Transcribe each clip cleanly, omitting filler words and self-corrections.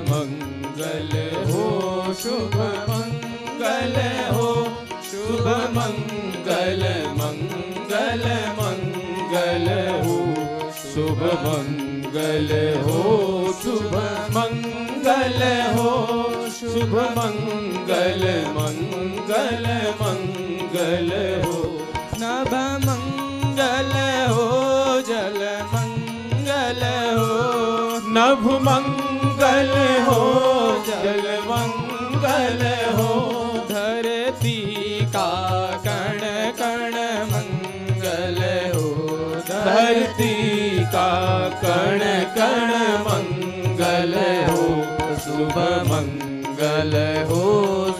मंगल हो, शुभ मंगल हो, शुभ मंगल मंगल मंगल हो, शुभ मंगल हो, शुभ मंगल हो, शुभ मंगल मंगल मंगल हो, नभ मंगल हो, जल मंगल हो, नभ मंगल हो, जल मंगल हो, धरती का कण कण मंगल हो, धरती का कण कण मंगल हो, शुभ मंगल हो,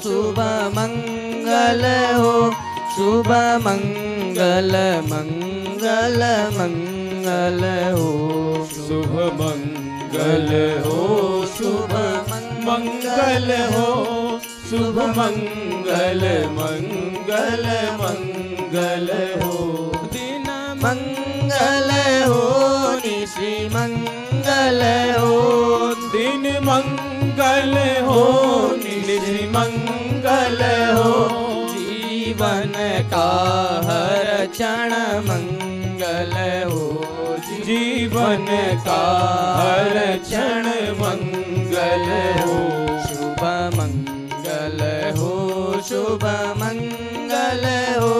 शुभ मंगल हो, शुभ मंगल मंगल मंगल हो, शुभ मंगल हो, शुभ मंगल हो, शुभ मंगल मंगल मंगल हो, दिन मंगल हो, निशि मंगल हो, दिन मंगल हो, निशि मंगल हो, जीवन का हर क्षण मंगल हो, जीवन का हर क्षण मंगल हो, शुभ मंगल हो, शुभ मंगल हो,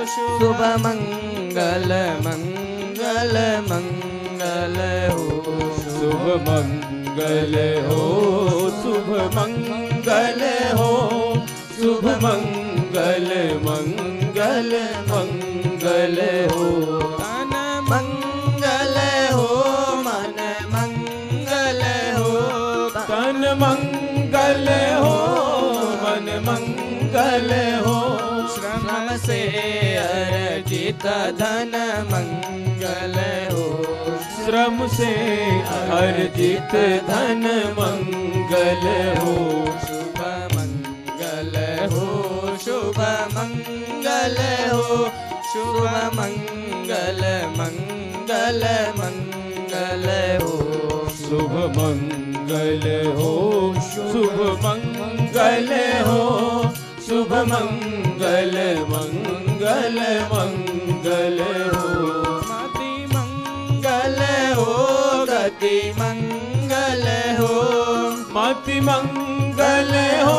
शुभ मंगल मंगल मंगल हो, शुभ मंगल हो, शुभ मंगल हो, शुभ मंगल मंगल मंगल हो, तन मंगल हो, मन मंगल हो, तन मंगल हो, मन मंगल हो, श्रम से अर्जित धन मंगल हो, श्रम से अर्जित धन मंगल हो, शुभ मंगल हो, शुभ मंगल हो, शुभ मंगल मंगल मंगल हो, शुभ मंगल हो, शुभ मंगल हो, शुभ मंगल मंगल मंगल हो, मति मंगल हो, गति मंगल हो, मति मंगल हो,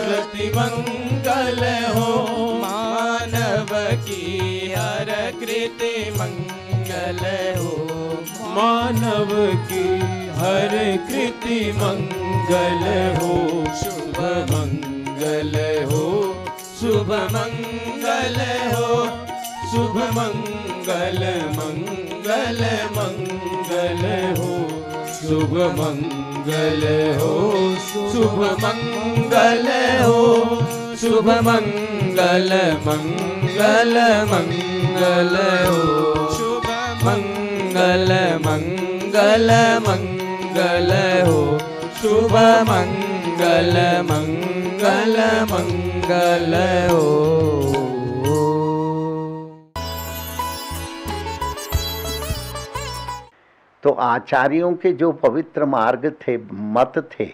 गति मंगल हो, मानव की हर कृति मंगल हो, मानव की हर कृति मंगल हो, शुभ मंगल हो, शुभ मंगल हो, शुभ मंगल मंगल मंगल हो, शुभ मंगल हो, शुभ मंगल हो, शुभ मंगल मंगल मंगल हो, शुभ मंगल मंगल मंगल हो, शुभ मंगल मंगल मंगल हो। तो आचार्यों के जो पवित्र मार्ग थे, मत थे,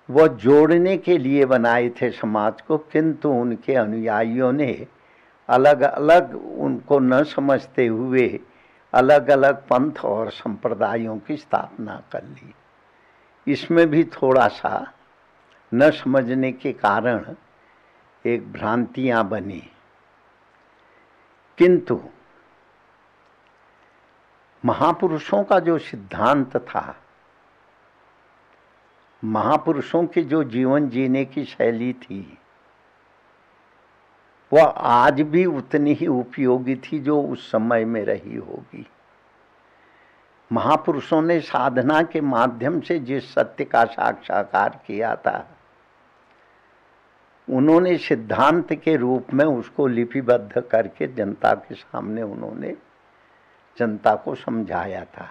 वह जोड़ने के लिए बनाए थे समाज को, किंतु उनके अनुयायियों ने अलग अलग, उनको न समझते हुए अलग अलग पंथ और संप्रदायों की स्थापना कर ली। इसमें भी थोड़ा सा न समझने के कारण एक भ्रांतियां बनी, किंतु महापुरुषों का जो सिद्धांत था, महापुरुषों की जो जीवन जीने की शैली थी, वह आज भी उतनी ही उपयोगी थी जो उस समय में रही होगी। महापुरुषों ने साधना के माध्यम से जिस सत्य का साक्षात्कार किया था, उन्होंने सिद्धांत के रूप में उसको लिपिबद्ध करके जनता के सामने उन्होंने जनता को समझाया था।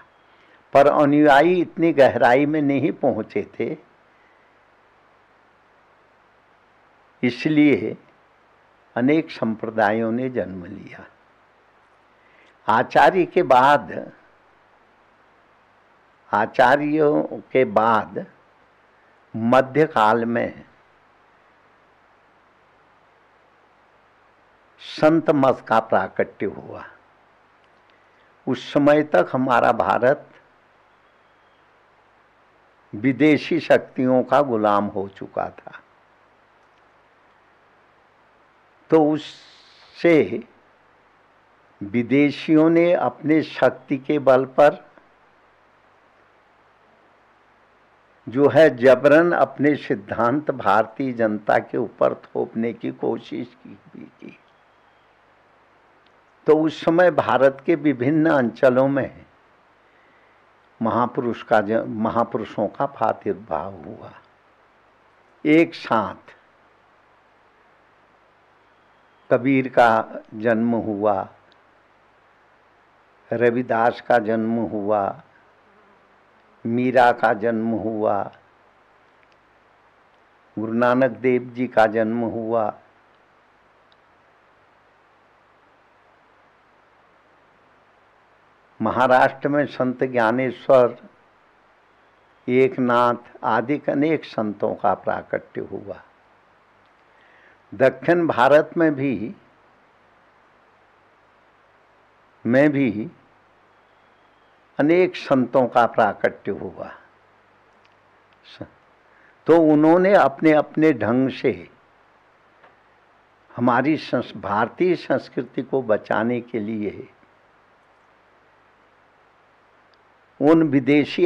पर अनुयायी इतनी गहराई में नहीं पहुंचे थे, इसलिए अनेक संप्रदायों ने जन्म लिया। आचार्य के बाद आचार्यों के बाद मध्यकाल में संत मत का प्राकट्य हुआ। उस समय तक हमारा भारत विदेशी शक्तियों का गुलाम हो चुका था। तो उससे विदेशियों ने अपने शक्ति के बल पर जो है जबरन अपने सिद्धांत भारतीय जनता के ऊपर थोपने की कोशिश की। तो उस समय भारत के विभिन्न अंचलों में महापुरुषों का प्रादुर्भाव हुआ। एक साथ कबीर का जन्म हुआ, रविदास का जन्म हुआ, मीरा का जन्म हुआ, गुरु नानक देव जी का जन्म हुआ, महाराष्ट्र में संत ज्ञानेश्वर, एकनाथ आदि अनेक संतों का प्राकट्य हुआ। दक्षिण भारत में भी अनेक संतों का प्राकट्य हुआ। तो उन्होंने अपने अपने ढंग से हमारी भारतीय संस्कृति को बचाने के लिए उन विदेशी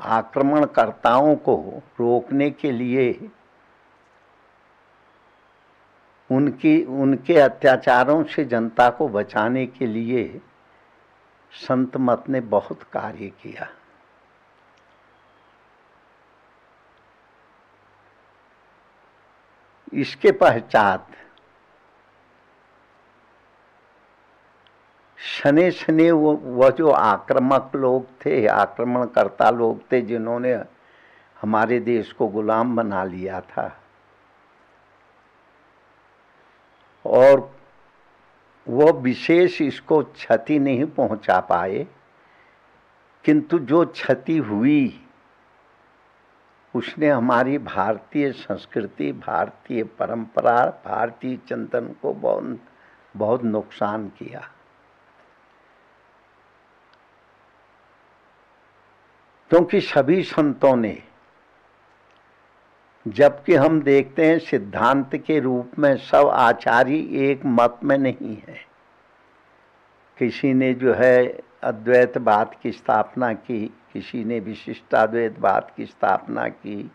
आक्रमणकर्ताओं को रोकने के लिए, उनके अत्याचारों से जनता को बचाने के लिए संत मत ने बहुत कार्य किया। इसके पश्चात शने वह जो आक्रामक लोग थे, आक्रमणकर्ता लोग थे, जिन्होंने हमारे देश को गुलाम बना लिया था, और वह विशेष इसको क्षति नहीं पहुंचा पाए, किंतु जो क्षति हुई उसने हमारी भारतीय संस्कृति, भारतीय परंपरा, भारतीय चिंतन को बहुत नुकसान किया। क्योंकि सभी संतों ने, जबकि हम देखते हैं सिद्धांत के रूप में सब आचार्य एक मत में नहीं है। किसी ने जो है अद्वैतवाद की स्थापना की, किसी ने विशिष्टाद्वैतवाद की स्थापना की,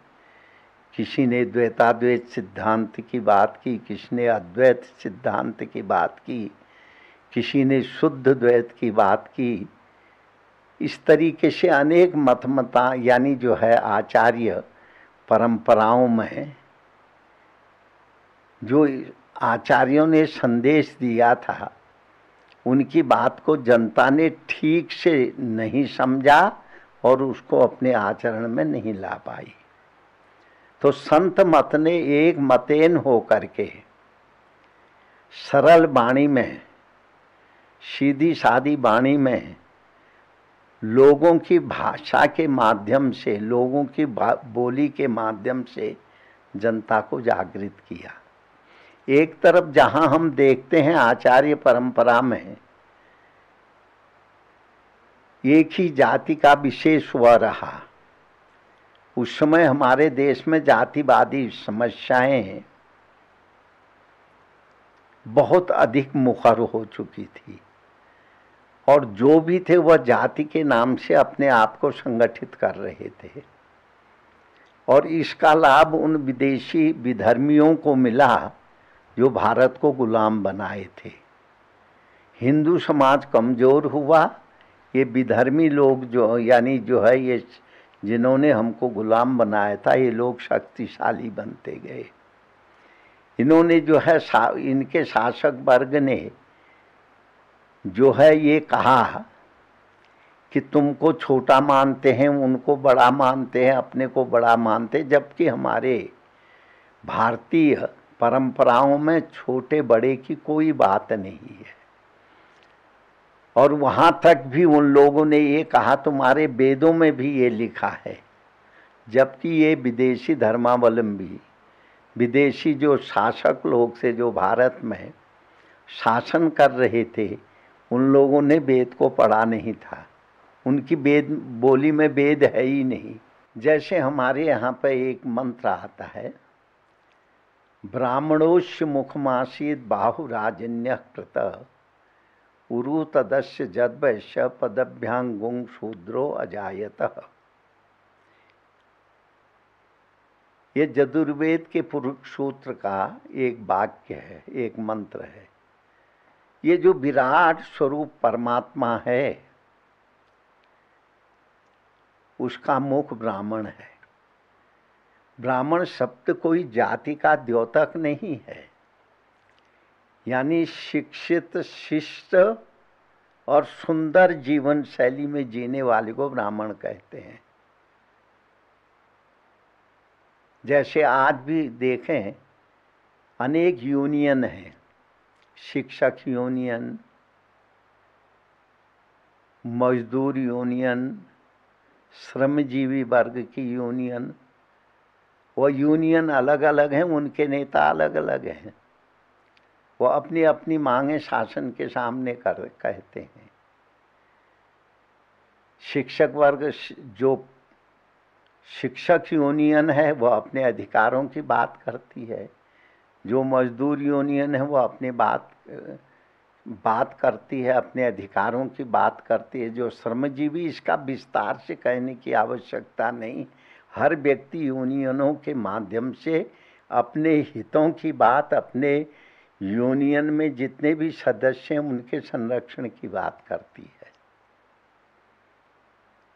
किसी ने द्वैताद्वैत सिद्धांत की बात की, किसी ने अद्वैत सिद्धांत की बात की, किसी ने शुद्ध द्वैत की बात की। इस तरीके से अनेक मतमता यानी जो है आचार्य परंपराओं में जो आचार्यों ने संदेश दिया था, उनकी बात को जनता ने ठीक से नहीं समझा और उसको अपने आचरण में नहीं ला पाई। तो संत मत ने एक मतेन हो करके सरल वाणी में, सीधी सादी वाणी में, लोगों की भाषा के माध्यम से, लोगों की बोली के माध्यम से जनता को जागृत किया। एक तरफ जहां हम देखते हैं आचार्य परंपरा में एक ही जाति का विशेष हुआ रहा, उस समय हमारे देश में जातिवादी समस्याएं बहुत अधिक मुखर हो चुकी थी, और जो भी थे वह जाति के नाम से अपने आप को संगठित कर रहे थे, और इसका लाभ उन विदेशी विधर्मियों को मिला जो भारत को गुलाम बनाए थे। हिंदू समाज कमज़ोर हुआ, ये विधर्मी लोग जो यानी जो है ये जिन्होंने हमको गुलाम बनाया था, ये लोग शक्तिशाली बनते गए। इन्होंने जो है इनके शासक वर्ग ने जो है ये कहा कि तुमको छोटा मानते हैं, उनको बड़ा मानते हैं, अपने को बड़ा मानते हैं, जबकि हमारे भारतीय परंपराओं में छोटे बड़े की कोई बात नहीं है। और वहाँ तक भी उन लोगों ने ये कहा तुम्हारे वेदों में भी ये लिखा है, जबकि ये विदेशी धर्मावलंबी, विदेशी जो शासक लोग से जो भारत में शासन कर रहे थे, उन लोगों ने वेद को पढ़ा नहीं था। उनकी वेद बोली में वेद है ही नहीं। जैसे हमारे यहाँ पर एक मंत्र आता है, ब्राह्मणोस्य मुखमासीत बाहुराजन्य कृत उरु तदस्य जद्वैश्य पदभ्यांगुं शूद्रो अजायतः। ये यजुर्वेद के पुरुष सूत्र का एक वाक्य है, एक मंत्र है। ये जो विराट स्वरूप परमात्मा है, उसका मुख ब्राह्मण है। ब्राह्मण शब्द कोई जाति का द्योतक नहीं है, यानी शिक्षित, शिष्ट और सुंदर जीवन शैली में जीने वाले को ब्राह्मण कहते हैं। जैसे आज भी देखें, अनेक यूनियन हैं, शिक्षक यूनियन, मजदूर यूनियन, श्रमजीवी वर्ग की यूनियन। वो यूनियन अलग अलग हैं, उनके नेता अलग अलग हैं। वो अपनी अपनी मांगें शासन के सामने कहते हैं। शिक्षक वर्ग, जो शिक्षक यूनियन है, वह अपने अधिकारों की बात करती है। जो मजदूर यूनियन है, वो अपनी बात करती है, अपने अधिकारों की बात करती है। जो श्रमजीवी, इसका विस्तार से कहने की आवश्यकता नहीं। हर व्यक्ति यूनियनों के माध्यम से अपने हितों की बात, अपने यूनियन में जितने भी सदस्य हैं उनके संरक्षण की बात करती है।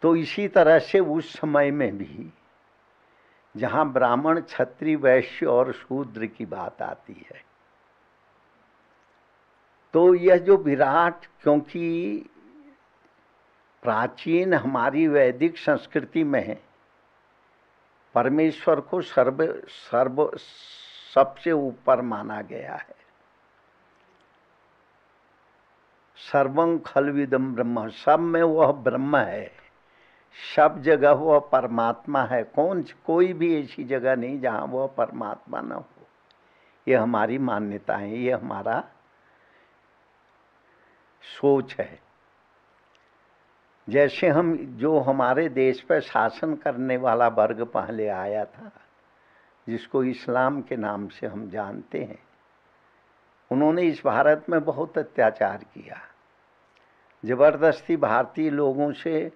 तो इसी तरह से उस समय में भी जहाँ ब्राह्मण, क्षत्रिय, वैश्य और शूद्र की बात आती है, तो यह जो विराट, क्योंकि प्राचीन हमारी वैदिक संस्कृति में परमेश्वर को सबसे ऊपर माना गया है। सर्वं खल्विदं ब्रह्म, सब में वह ब्रह्म है, सब जगह वह परमात्मा है। कोई भी ऐसी जगह नहीं जहाँ वह परमात्मा न हो। ये हमारी मान्यता है, ये हमारा सोच है। जैसे जो हमारे देश पर शासन करने वाला वर्ग पहले आया था, जिसको इस्लाम के नाम से हम जानते हैं, उन्होंने इस भारत में बहुत अत्याचार किया। जबरदस्ती भारतीय लोगों से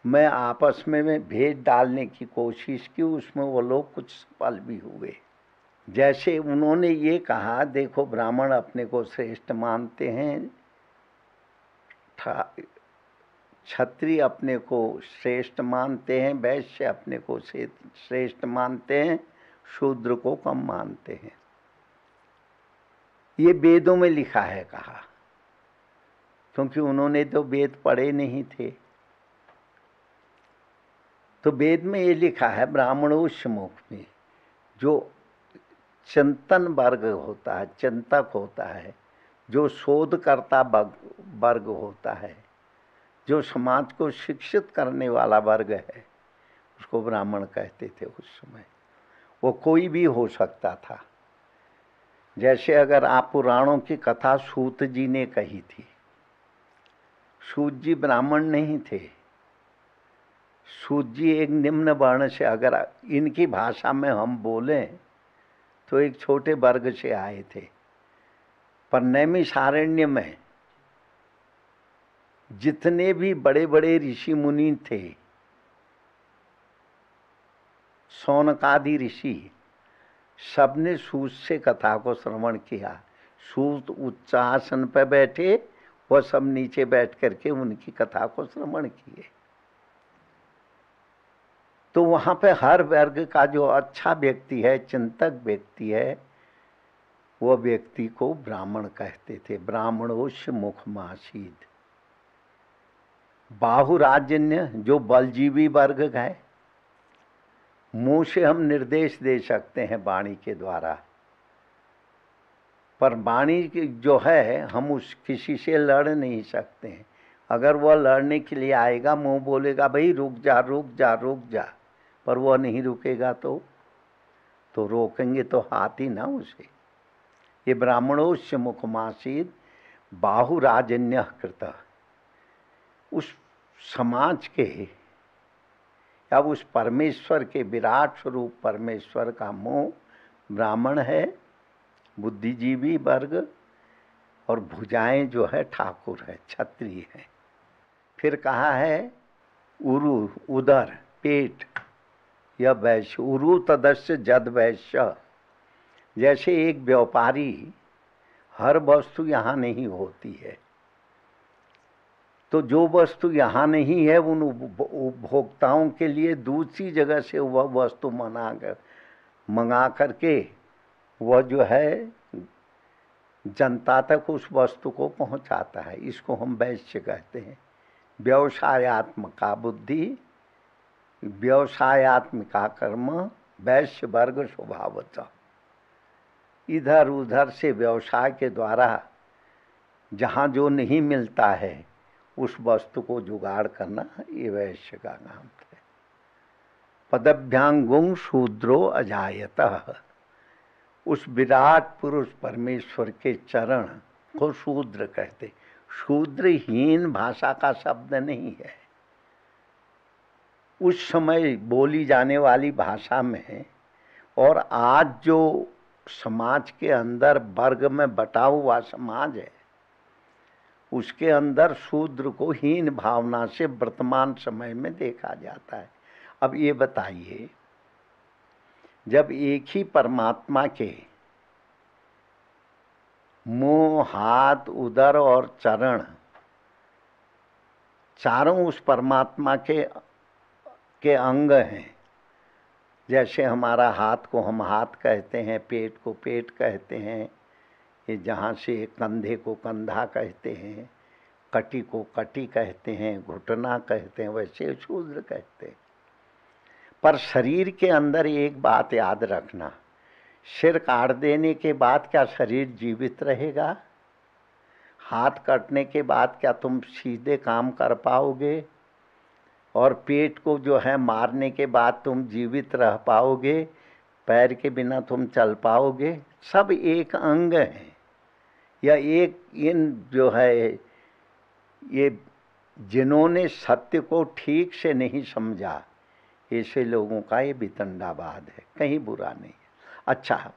मैं आपस में भेद डालने की कोशिश की, उसमें वो लोग कुछ सफल भी हुए। जैसे उन्होंने ये कहा, देखो ब्राह्मण अपने को श्रेष्ठ मानते हैं, क्षत्रिय अपने को श्रेष्ठ मानते हैं, वैश्य अपने को श्रेष्ठ मानते हैं, शूद्र को कम मानते हैं। ये वेदों में लिखा है कहा, क्योंकि उन्होंने तो वेद पढ़े नहीं थे। तो वेद में ये लिखा है, ब्राह्मणोस्य मुख में जो चिंतन वर्ग होता है, चिंतक होता है, जो शोधकर्ता वर्ग होता है, जो समाज को शिक्षित करने वाला वर्ग है, उसको ब्राह्मण कहते थे उस समय। वो कोई भी हो सकता था। जैसे अगर आप पुराणों की कथा सूत जी ने कही थी, सूत जी ब्राह्मण नहीं थे। सूत जी एक निम्न वर्ण से, अगर इनकी भाषा में हम बोलें तो एक छोटे वर्ग से आए थे। पर नैमिषारण्य में जितने भी बड़े बड़े ऋषि मुनि थे, शौनकादि ऋषि, सबने सूत से कथा को श्रवण किया। सूत उच्च आसन पर बैठे, वह सब नीचे बैठ करके उनकी कथा को श्रवण किए। तो वहाँ पे हर वर्ग का जो अच्छा व्यक्ति है, चिंतक व्यक्ति है, वह व्यक्ति को ब्राह्मण कहते थे। ब्राह्मणोस्य मुखमासीद। बाहुराजन्य, जो बलजीवी वर्ग है, मुंह से हम निर्देश दे सकते हैं वाणी के द्वारा, पर वाणी जो है हम किसी से लड़ नहीं सकते हैं। अगर वह लड़ने के लिए आएगा, मुंह बोलेगा भाई रुक जा रुक जा रुक जा, पर वह नहीं रुकेगा तो रोकेंगे तो हाथ ही ना उसे। ये ब्राह्मणोस्य मुखमासीद बाहुराजन्य कृत, उस समाज के या उस परमेश्वर के विराट स्वरूप परमेश्वर का मुंह ब्राह्मण है, बुद्धिजीवी वर्ग, और भुजाएं जो है ठाकुर है, क्षत्रिय है। फिर कहा है उरु, उदर, पेट, यह वैश्य, उरु तदस्य जद वैश्य। जैसे एक व्यापारी, हर वस्तु यहाँ नहीं होती है, तो जो वस्तु यहाँ नहीं है उन उपभोक्ताओं के लिए दूसरी जगह से वह वस्तु मंगा करके वह जो है जनता तक उस वस्तु को पहुँचाता है। इसको हम वैश्य कहते हैं। व्यवसायात्मका बुद्धि, व्यवसायात्मिका कर्म, वैश्य वर्ग स्वभावतः। इधर उधर से व्यवसाय के द्वारा जहाँ जो नहीं मिलता है उस वस्तु को जुगाड़ करना, ये वैश्य का नाम है। पदभ्यांगुं शूद्रो अजायतः, उस विराट पुरुष परमेश्वर के चरण को शूद्र कहते। शूद्रहीन भाषा का शब्द नहीं है, उस समय बोली जाने वाली भाषा में। और आज जो समाज के अंदर वर्ग में बटा हुआ समाज है, उसके अंदर शूद्र को हीन भावना से वर्तमान समय में देखा जाता है। अब ये बताइए, जब एक ही परमात्मा के मुंह, हाथ, उदर और चरण चारों उस परमात्मा के अंग हैं, जैसे हमारा हाथ को हम हाथ कहते हैं, पेट को पेट कहते हैं, ये जहाँ से कंधे को कंधा कहते हैं, कटी को कटी कहते हैं, घुटना कहते हैं, वैसे शूद्र कहते हैं। पर शरीर के अंदर एक बात याद रखना, सिर काट देने के बाद क्या शरीर जीवित रहेगा? हाथ कटने के बाद क्या तुम सीधे काम कर पाओगे? और पेट को जो है मारने के बाद तुम जीवित रह पाओगे? पैर के बिना तुम चल पाओगे? सब एक अंग हैं। या एक इन जो है, ये जिन्होंने सत्य को ठीक से नहीं समझा, ऐसे लोगों का ये वितंडावाद है, कहीं बुरा नहीं है। अच्छा,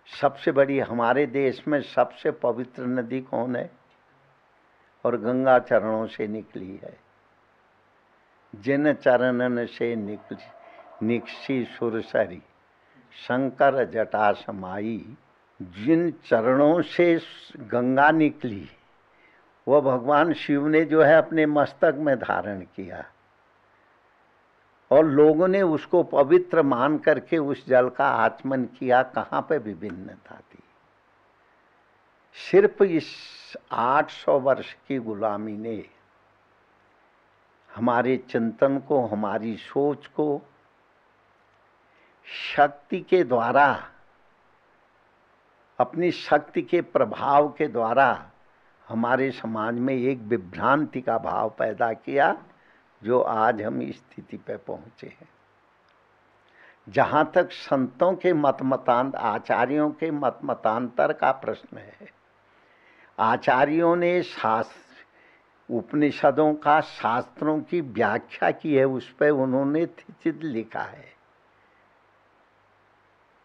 सबसे बड़ी हमारे देश में सबसे पवित्र नदी कौन है? और गंगा चरणों से निकली है। जिन चरणन से निकसी सुरसरी, शंकर जटा समाई। जिन चरणों से गंगा निकली, वह भगवान शिव ने जो है अपने मस्तक में धारण किया, और लोगों ने उसको पवित्र मान करके उस जल का आचमन किया। कहाँ पे विभिन्नता थी? सिर्फ इस 800 वर्ष की गुलामी ने हमारे चिंतन को, हमारी सोच को शक्ति के द्वारा, अपनी शक्ति के प्रभाव के द्वारा हमारे समाज में एक विभ्रांति का भाव पैदा किया, जो आज हम इस स्थिति पे पहुँचे हैं। जहाँ तक संतों के आचार्यों के मतांतर का प्रश्न है, आचार्यों ने उपनिषदों का, शास्त्रों की व्याख्या की है, उस पर उन्होंने चित लिखा है।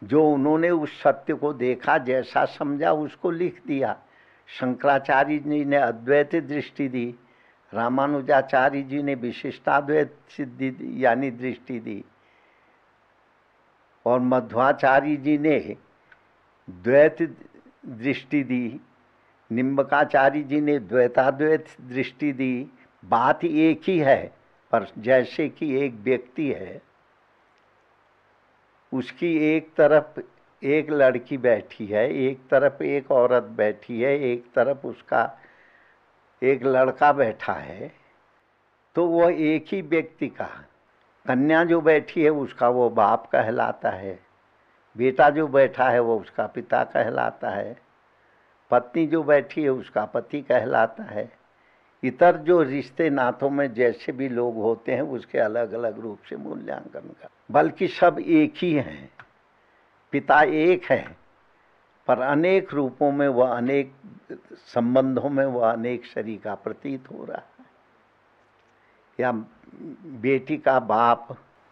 जो उन्होंने उस सत्य को देखा, जैसा समझा, उसको लिख दिया। शंकराचार्य जी ने अद्वैत दृष्टि दी, रामानुजाचार्य जी ने विशिष्टाद्वैत सिद्धि यानी दृष्टि दी, और मध्वाचार्य जी ने द्वैत दृष्टि दी, निम्बकाचार्य जी ने द्वैताद्वैत दृष्टि दी। बात एक ही है, पर जैसे कि एक व्यक्ति है, उसकी एक तरफ एक लड़की बैठी है, एक तरफ एक औरत बैठी है, एक तरफ उसका एक लड़का बैठा है, तो वह एक ही व्यक्ति का, कन्या जो बैठी है उसका वो बाप कहलाता है, बेटा जो बैठा है वो उसका पिता कहलाता है, पत्नी जो बैठी है उसका पति कहलाता है। इतर जो रिश्ते नातों में जैसे भी लोग होते हैं उसके अलग अलग रूप से मूल्यांकन कर, बल्कि सब एक ही हैं, पिता एक है, पर अनेक रूपों में वह, अनेक संबंधों में वह अनेक शरीका प्रतीत हो रहा है। या बेटी का बाप,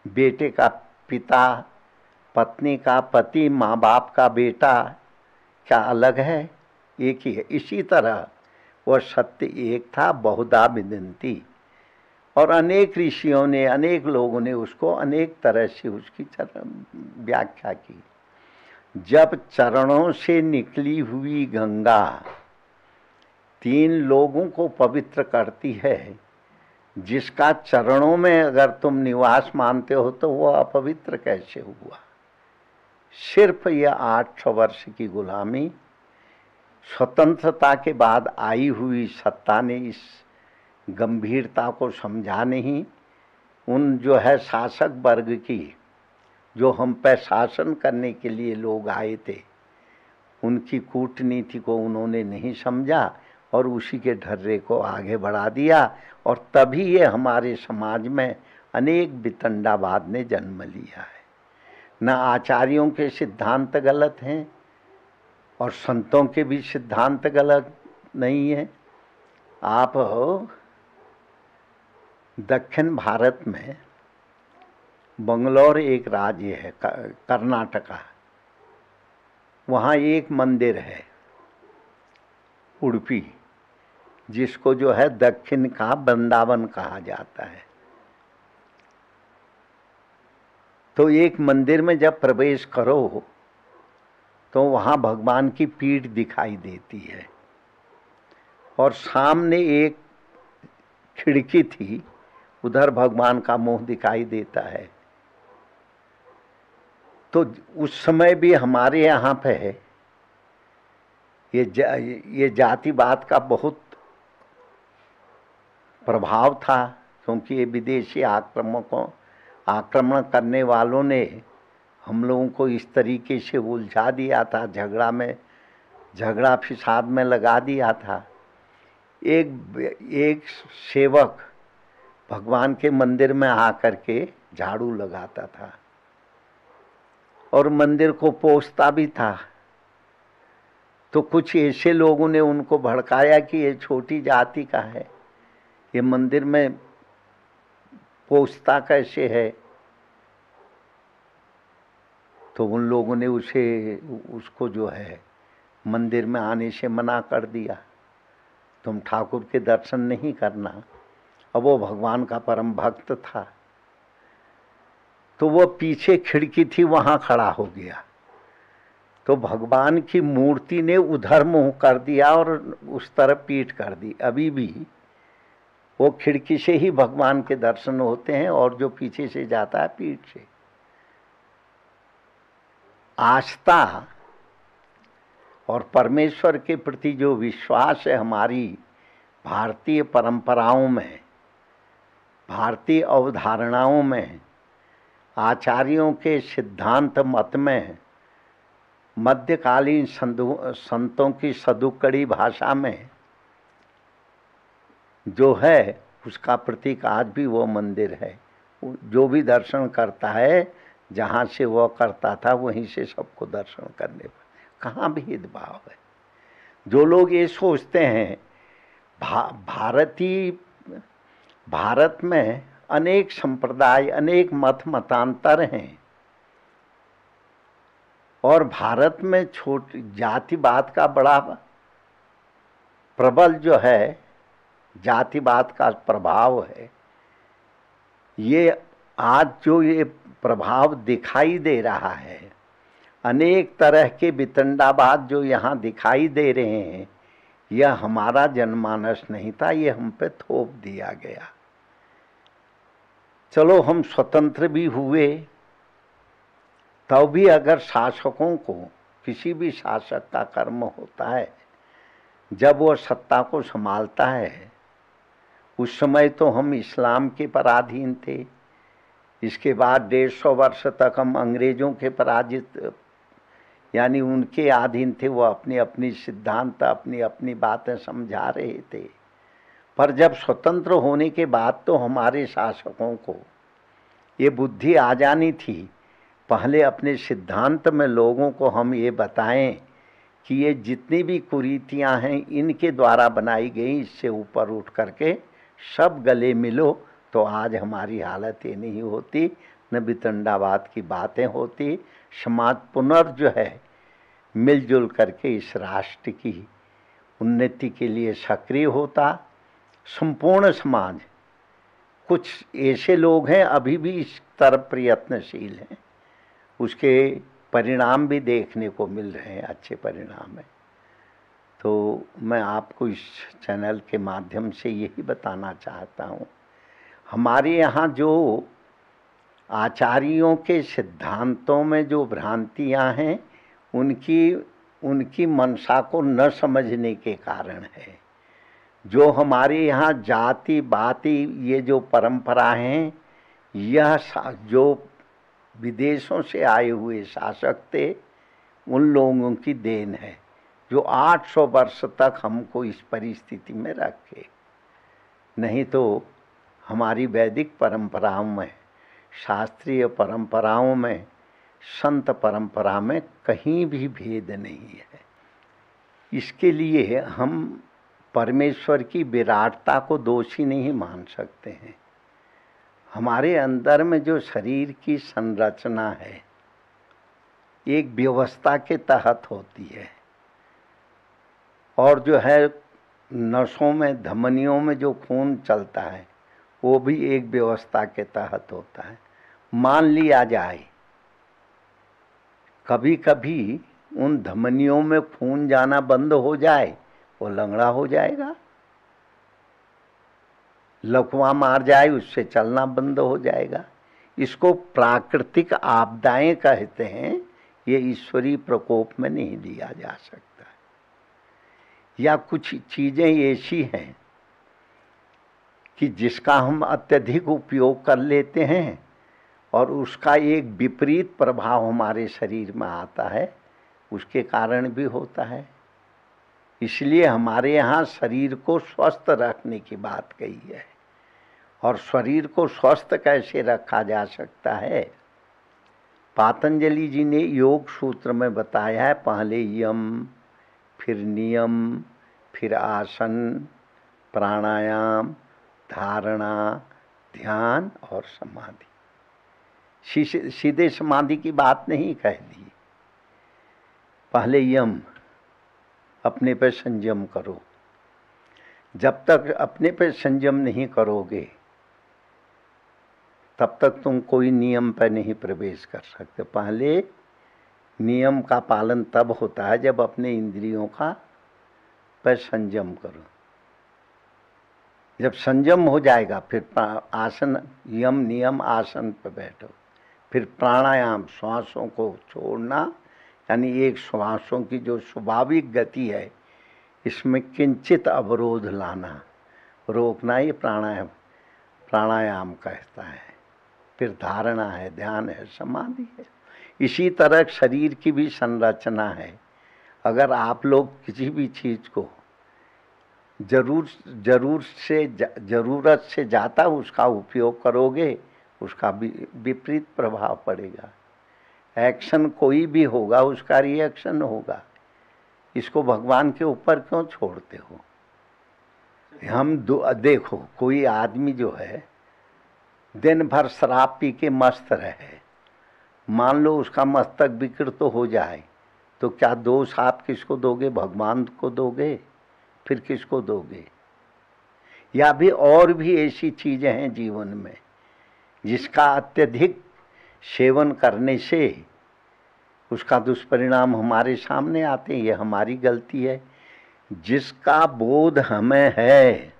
बेटे का पिता, पत्नी का पति, माँ बाप का बेटा, क्या अलग है? एक ही है। इसी तरह वह सत्य एक था, बहुधा विदन्ति, और अनेक ऋषियों ने, अनेक लोगों ने उसको अनेक तरह से उसकी व्याख्या की। जब चरणों से निकली हुई गंगा 3 लोगों को पवित्र करती है, जिसका चरणों में अगर तुम निवास मानते हो तो वह अपवित्र कैसे हुआ? सिर्फ यह 800 वर्ष की गुलामी, स्वतंत्रता के बाद आई हुई सत्ता ने इस गंभीरता को समझा नहीं। उन जो है शासक वर्ग की, जो हम पे शासन करने के लिए लोग आए थे, उनकी कूटनीति को उन्होंने नहीं समझा और उसी के ढर्रे को आगे बढ़ा दिया, और तभी ये हमारे समाज में अनेक वितंडावाद ने जन्म लिया है। न आचार्यों के सिद्धांत गलत हैं और संतों के भी सिद्धांत गलत नहीं है। आप दक्षिण भारत में बंगलौर एक राज्य है, कर्नाटका, वहाँ एक मंदिर है उडुपी, जिसको जो है दक्षिण का वृंदावन कहा जाता है। तो एक मंदिर में जब प्रवेश करो तो वहाँ भगवान की पीठ दिखाई देती है और सामने एक खिड़की थी, उधर भगवान का मुंह दिखाई देता है। तो उस समय भी हमारे यहाँ पे ये जातिवाद का बहुत प्रभाव था, क्योंकि ये विदेशी आक्रमण करने वालों ने हम लोगों को इस तरीके से उलझा दिया था, झगड़ा फिसाद में लगा दिया था। एक सेवक भगवान के मंदिर में आकर के झाड़ू लगाता था और मंदिर को पोंछता भी था। तो कुछ ऐसे लोगों ने उनको भड़काया कि ये छोटी जाति का है, ये मंदिर में पोंछता कैसे है। तो उन लोगों ने उसको जो है मंदिर में आने से मना कर दिया, तुम ठाकुर के दर्शन नहीं करना। अब वो भगवान का परम भक्त था, तो वो पीछे खिड़की थी वहाँ खड़ा हो गया। तो भगवान की मूर्ति ने उधर मुंह कर दिया और उस तरफ पीठ कर दी। अभी भी वो खिड़की से ही भगवान के दर्शन होते हैं और जो पीछे से जाता है पीठ से। आस्था और परमेश्वर के प्रति जो विश्वास है हमारी भारतीय परंपराओं में, भारतीय अवधारणाओं में, आचार्यों के सिद्धांत मत में, मध्यकालीन संतों की सदुकड़ी भाषा में जो है, उसका प्रतीक आज भी वो मंदिर है। जो भी दर्शन करता है, जहाँ से वो करता था वहीं से सबको दर्शन करने पर कहाँ भेदभाव है। जो लोग ये सोचते हैं भारत में अनेक संप्रदाय, अनेक मतांतर हैं और भारत में जातिवाद का बड़ा प्रबल जो है, जातिवाद का प्रभाव है। ये आज जो ये प्रभाव दिखाई दे रहा है, अनेक तरह के वितंडावाद जो यहाँ दिखाई दे रहे हैं, यह हमारा जनमानस नहीं था, ये हम पे थोप दिया गया। चलो हम स्वतंत्र भी हुए, तब भी अगर शासकों को, किसी भी शासक का कर्म होता है जब वो सत्ता को संभालता है, उस समय तो हम इस्लाम के पराधीन थे। इसके बाद 150 वर्ष तक हम अंग्रेजों के पराजित यानी उनके अधीन थे। वो अपनी अपनी सिद्धांत, अपनी अपनी बातें समझा रहे थे पर जब स्वतंत्र होने के बाद तो हमारे शासकों को ये बुद्धि आ जानी थी, पहले अपने सिद्धांत में लोगों को हम ये बताएं कि ये जितनी भी कुरीतियां हैं इनके द्वारा बनाई गई, इससे ऊपर उठ करके सब गले मिलो तो आज हमारी हालत ये नहीं होती, न वितंडावाद की बातें होती। समाज जो है मिलजुल करके इस राष्ट्र की उन्नति के लिए सक्रिय होता। संपूर्ण समाज, कुछ ऐसे लोग हैं अभी भी इस तरफ प्रयत्नशील हैं, उसके परिणाम भी देखने को मिल रहे हैं, अच्छे परिणाम हैं। तो मैं आपको इस चैनल के माध्यम से यही बताना चाहता हूँ, हमारे यहाँ जो आचार्यों के सिद्धांतों में जो भ्रांतियाँ हैं उनकी मंशा को न समझने के कारण है। जो हमारे यहाँ जाति बाति ये जो परंपरा हैं, यह जो विदेशों से आए हुए शासक थे उन लोगों की देन है, जो 800 वर्ष तक हमको इस परिस्थिति में रखे। नहीं तो हमारी वैदिक परंपराओं में, शास्त्रीय परंपराओं में, संत परंपरा में कहीं भी भेद नहीं है। इसके लिए हम परमेश्वर की विराटता को दोषी नहीं मान सकते हैं। हमारे अंदर में जो शरीर की संरचना है एक व्यवस्था के तहत होती है, और जो है नसों में, धमनियों में जो खून चलता है वो भी एक व्यवस्था के तहत होता है। मान लिया जाए कभी कभी उन धमनियों में खून जाना बंद हो जाए, वो लंगड़ा हो जाएगा। लकवा मार जाए, उससे चलना बंद हो जाएगा। इसको प्राकृतिक आपदाएं कहते हैं, ये ईश्वरीय प्रकोप में नहीं लिया जा सकता। या कुछ चीज़ें ऐसी हैं कि जिसका हम अत्यधिक उपयोग कर लेते हैं और उसका एक विपरीत प्रभाव हमारे शरीर में आता है, उसके कारण भी होता है। इसलिए हमारे यहाँ शरीर को स्वस्थ रखने की बात कही है। और शरीर को स्वस्थ कैसे रखा जा सकता है, पातंजलि जी ने योग सूत्र में बताया है। पहले यम, फिर नियम, फिर आसन, प्राणायाम, धारणा, ध्यान और समाधि। सीधे समाधि की बात नहीं कह दी। पहले यम, अपने पे संयम करो। जब तक अपने पे संयम नहीं करोगे तब तक तुम कोई नियम पर नहीं प्रवेश कर सकते। पहले नियम का पालन तब होता है जब अपने इंद्रियों का पर संयम करो। जब संयम हो जाएगा फिर आसन, यम नियम आसन पर बैठो। फिर प्राणायाम, श्वासों को छोड़ना, यानी एक श्वासों की जो स्वाभाविक गति है इसमें किंचित अवरोध लाना, रोकना, ये प्राणायाम कहता है। फिर धारणा है, ध्यान है, समाधि है। इसी तरह शरीर की भी संरचना है। अगर आप लोग किसी भी चीज़ को ज़रूरत से ज़्यादा उसका उपयोग करोगे, उसका विपरीत प्रभाव पड़ेगा। एक्शन कोई भी होगा उसका रिएक्शन होगा। इसको भगवान के ऊपर क्यों छोड़ते हो? हम देखो, कोई आदमी जो है दिन भर शराब पी के मस्त रहे, मान लो उसका मस्तक विकृत तो हो जाए, तो क्या दोष आप किसको दोगे? भगवान को दोगे? फिर किसको दोगे? या भी और भी ऐसी चीज़ें हैं जीवन में जिसका अत्यधिक सेवन करने से उसका दुष्परिणाम हमारे सामने आते हैं। ये हमारी गलती है। जिसका बोध हमें है,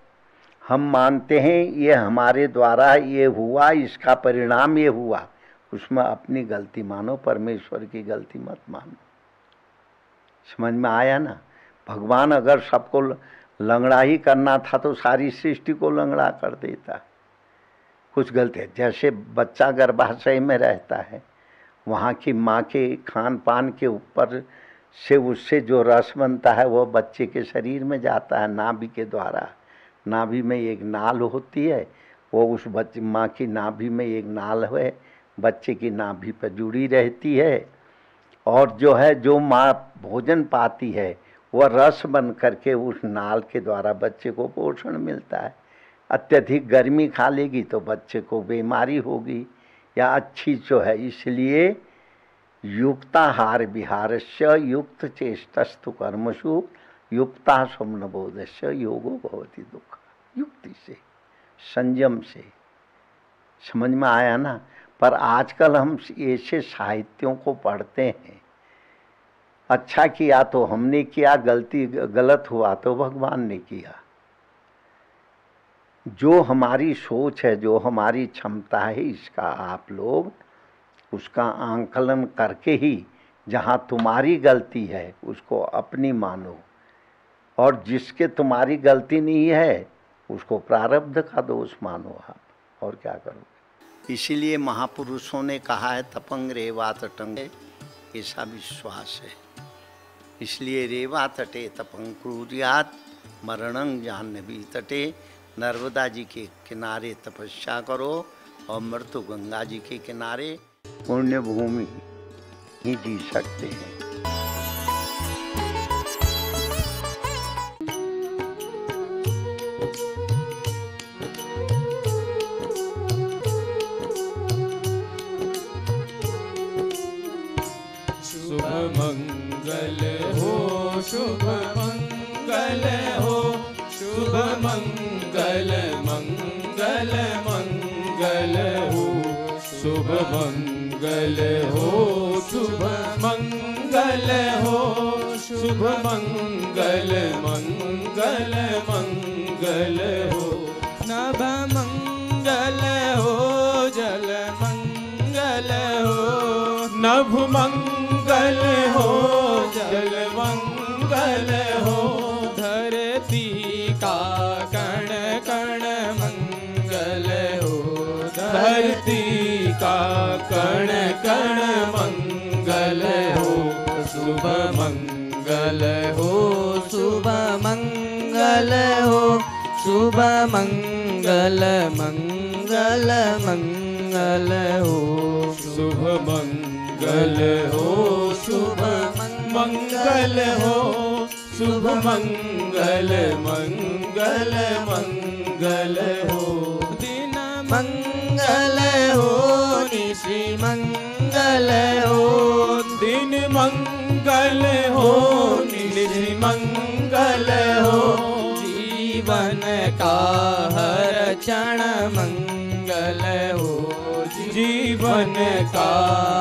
हम मानते हैं ये हमारे द्वारा ये हुआ, इसका परिणाम ये हुआ, उसमें अपनी गलती मानो, परमेश्वर की गलती मत मानो। समझ में आया ना? भगवान अगर सबको लंगड़ा ही करना था तो सारी सृष्टि को लंगड़ा कर देता। कुछ गलती है, जैसे बच्चा गर्भाशय में रहता है, वहाँ की माँ के खान पान के ऊपर से उससे जो रस बनता है वह बच्चे के शरीर में जाता है नाभि के द्वारा, नाभि में एक नाल होती है, वो उस बच्चे माँ की नाभि में एक नाल है, बच्चे की नाभि पर जुड़ी रहती है। और जो है जो माँ भोजन पाती है वह रस बन करके उस नाल के द्वारा बच्चे को पोषण मिलता है। अत्यधिक गर्मी खा लेगी तो बच्चे को बीमारी होगी या अच्छी जो है, इसलिए युक्ताहार विहारस्य युक्त चेष्टस्तु कर्मसु युक्ता स्वप्नबोधस्य योगो भवति दुःख। युक्ति से, संयम से, समझ में आया ना। पर आजकल हम ऐसे साहित्यों को पढ़ते हैं, अच्छा किया तो हमने किया, गलत हुआ तो भगवान ने किया। जो हमारी सोच है, जो हमारी क्षमता है, इसका आप लोग उसका आंकलन करके ही जहाँ तुम्हारी गलती है उसको अपनी मानो, और जिसके तुम्हारी गलती नहीं है उसको प्रारब्ध का दोष मानो आप, और क्या करोगे। इसीलिए महापुरुषों ने कहा है तपंग रेवा तटंग, ऐसा विश्वास है। इसलिए रेवा तटे तपंग क्रूर्यात मरणं जाह्नवी तटे, नर्मदा जी के किनारे तपस्या करो और मृत्यु गंगा जी के किनारे पुण्य भूमि ही जी सकते हैं। शुभ मंगल हो, शुभ मंगल हो, शुभ मंगल मंगल मंगल हो, शुभ मंगल हो, शुभ मंगल हो, शुभ मंगल मंगल मंगल हो, नभ मंगल हो, जल मंगल हो, नभ मंगल हो, जल मंगल हो, धरती का कण कण मंगल हो, धरती का कण कण मंगल हो, शुभ मंगल हो, शुभ मंगल हो, शुभ मंगल मंगल मंगल हो, शुभ मंगल हो, शुभ मंगल हो, शुभ मंगल मंगल मंगल हो, दिन मंगल हो, निशि मंगल हो, दिन मंगल हो, निशि मंगल हो, जीवन का हर क्षण मंगल हो, जीवन का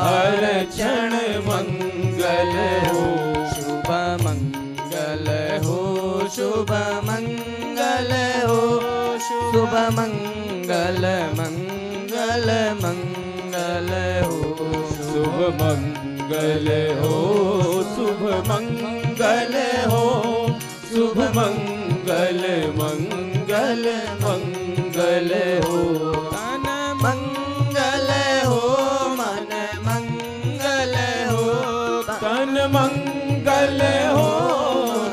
हर क्षण मंगल हो, शुभ मंगल हो, शुभ मंगल हो, शुभ मंगल मंगल मंगल हो, शुभ मंगल हो, शुभ मंगल हो, शुभ मंगल मंगल मंगल हो, तन मंगल हो, मन मंगल हो, तन मंगल हो,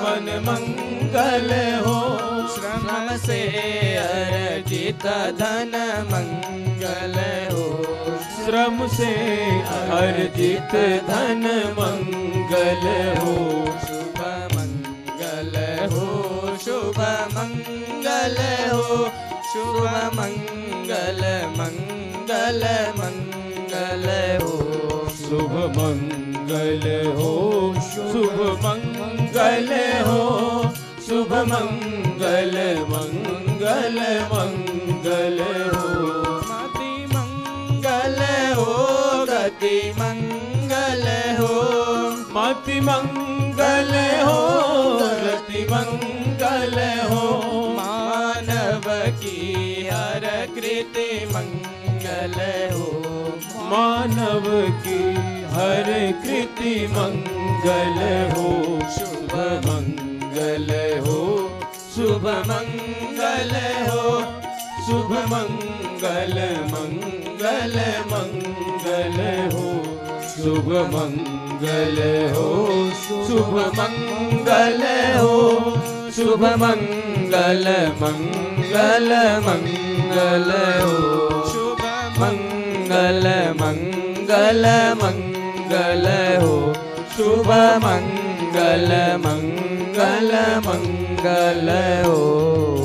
मन मंगल हो, श्रम से अर्जित धन मंगल हो, श्रम से अर्जित धन मंगल हो, शुभ मंगल हो, शुभ मंगल हो, शुभ मंगल मंगल मंगल हो, शुभ मंगल हो, शुभ मंगल हो, शुभ मंगल मंगल मंगल हो, मति मंगल हो, गति मंगल हो, मति मंगल हो, गति मंगल हो, मानव की हर कृति मंगल हो, मानव की हर कृति मंगल हो, शुभ मंगल हो, शुभ मंगल हो, शुभ मंगल मंगल मंगल हो, शुभ मंगल हो, शुभ मंगल हो, शुभ मंगल मंगल मंगल हो शुभ मंगल मंगल मंगल हो शुभ मंगल मंगल मंगल हो।